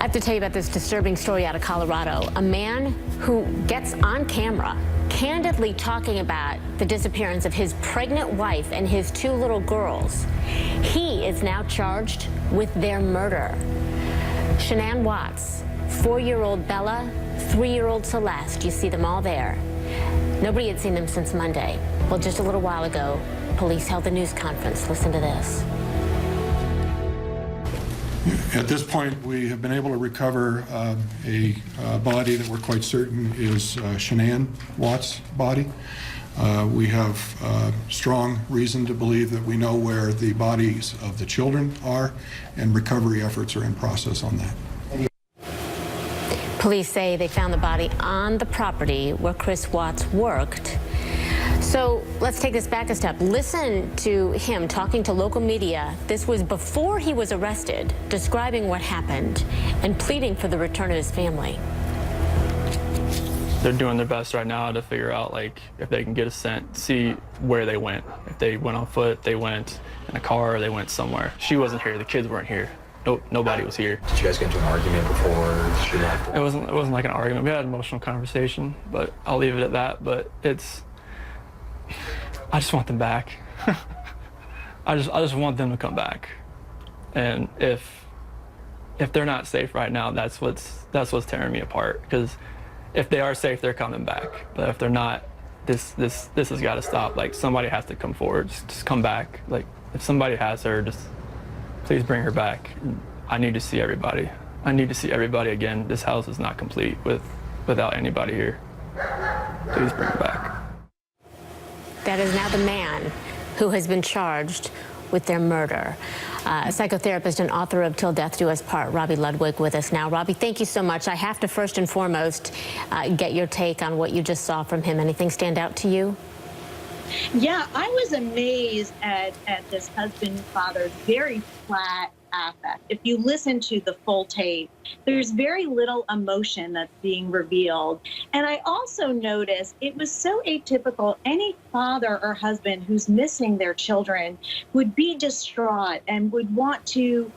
I have to tell you about this disturbing story out of Colorado. A man who gets on camera candidly talking about the disappearance of his pregnant wife and his 2 little girls. He is now charged with their murder. Shanann Watts, 4-year-old Bella, 3-year-old Celeste, you see them all there. Nobody had seen them since Monday. Well, just a little while ago, police held a news conference. Listen to this. At this point, we have been able to recover a body that we're quite certain is Shanann Watts' body. We have strong reason to believe that we know where the bodies of the children are, and recovery efforts are in process on that. Police say they found the body on the property where Chris Watts worked. So let's take this back a step. Listen to him talking to local media. This was before he was arrested, describing what happened and pleading for the return of his family. They're doing their best right now to figure out, like, if they can get a scent, see where they went. If they went on foot, they went in a car, or they went somewhere. She wasn't here. The kids weren't here. Nope, nobody was here. Did you guys get into an argument before she left? It wasn't like an argument. We had an emotional conversation, but I'll leave it at that. But I just want them back. I just want them to come back. And if they're not safe right now, that's what's tearing me apart. Because if they are safe, they're coming back. But if they're not, this has got to stop. Like, somebody has to come forward. Just come back. Like, if somebody has her, just please bring her back. I need to see everybody. I need to see everybody again. This house is not complete without anybody here. Please bring her back. That is now the man who has been charged with their murder. A psychotherapist and author of Till Death Do Us Part, Robi Ludwig, with us now. Robi, thank you so much. I have to first and foremost get your take on what you just saw from him. Anything stand out to you? Yeah, I was amazed at this husband-father's very flat affect. If you listen to the full tape, there's very little emotion that's being revealed. And I also noticed it was so atypical. Any father or husband who's missing their children would be distraught and would want to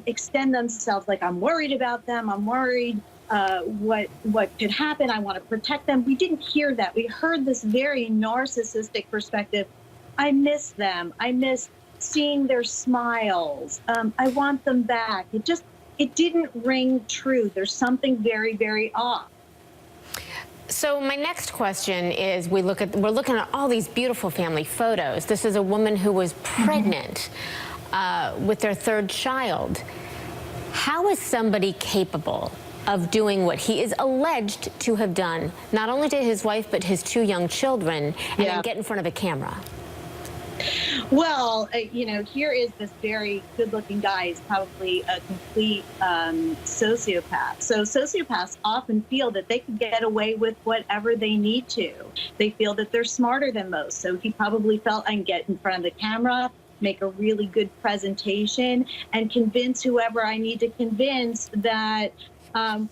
extend themselves, like, I'm worried about them, I'm worried what could happen, I want to protect them. We didn't hear that. We heard this very narcissistic perspective. I miss them. I miss seeing their smiles. I want them back. It didn't ring true. There's something very, very off. So my next question is, we're looking at all these beautiful family photos. This is a woman who was pregnant with their 3rd child. How is somebody capable of doing what he is alleged to have done, not only to his wife, but his 2 young children, and then get in front of a camera? Well, here is this very good-looking guy. He's probably a complete sociopath. So sociopaths often feel that they can get away with whatever they need to. They feel that they're smarter than most. So he probably felt, I can get in front of the camera, make a really good presentation, and convince whoever I need to convince that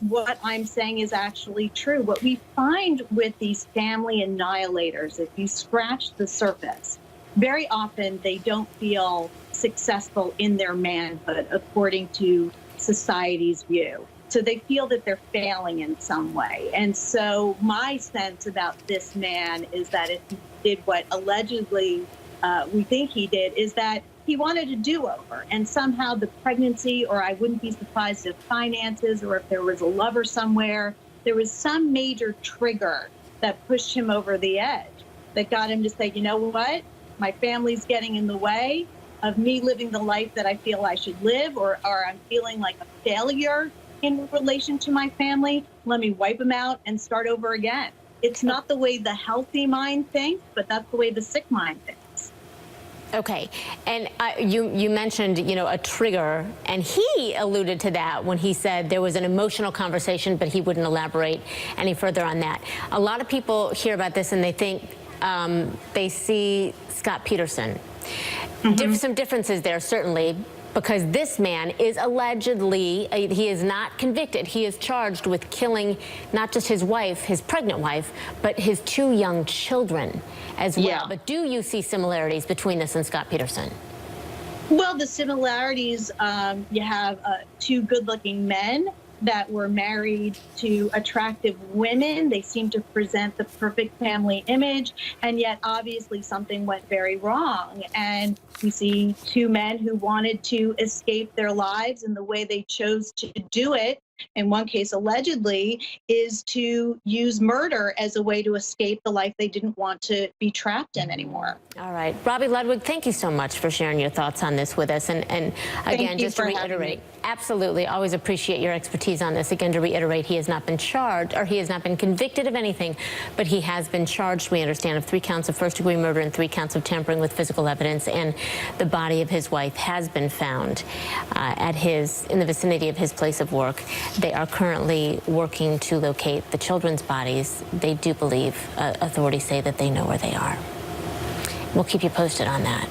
what I'm saying is actually true. What we find with these family annihilators, if you scratch the surface, very often they don't feel successful in their manhood according to society's view. So they feel that they're failing in some way. And so my sense about this man is that if he did what allegedly we think he did, is that he wanted a do-over, and somehow the pregnancy, or I wouldn't be surprised if finances, or if there was a lover somewhere, there was some major trigger that pushed him over the edge, that got him to say, you know what, my family's getting in the way of me living the life that I feel I should live, or I'm feeling like a failure in relation to my family. Let me wipe them out and start over again. It's not the way the healthy mind thinks, but that's the way the sick mind thinks. Okay, and you mentioned, a trigger, and he alluded to that when he said there was an emotional conversation, but he wouldn't elaborate any further on that. A lot of people hear about this and they think they see Scott Peterson. Some differences there, certainly, because this man is allegedly, he is not convicted. He is charged with killing not just his wife, his pregnant wife, but his 2 young children as well. Yeah. But do you see similarities between this and Scott Peterson? Well, the similarities, you have two good-looking men that were married to attractive women. They seem to present the perfect family image, and yet obviously something went very wrong. And we see two men who wanted to escape their lives, and the way they chose to do it, in one case allegedly, is to use murder as a way to escape the life they didn't want to be trapped in anymore. All right. Robi Ludwig, thank you so much for sharing your thoughts on this with us. And again, just to reiterate, absolutely, always appreciate your expertise on this. Again, to reiterate, he has not been charged, or he has not been convicted of anything, but he has been charged, we understand, of 3 counts of first-degree murder and 3 counts of tampering with physical evidence. And the body of his wife has been found in the vicinity of his place of work. They are currently working to locate the children's bodies. They do believe, authorities say, that they know where they are. We'll keep you posted on that.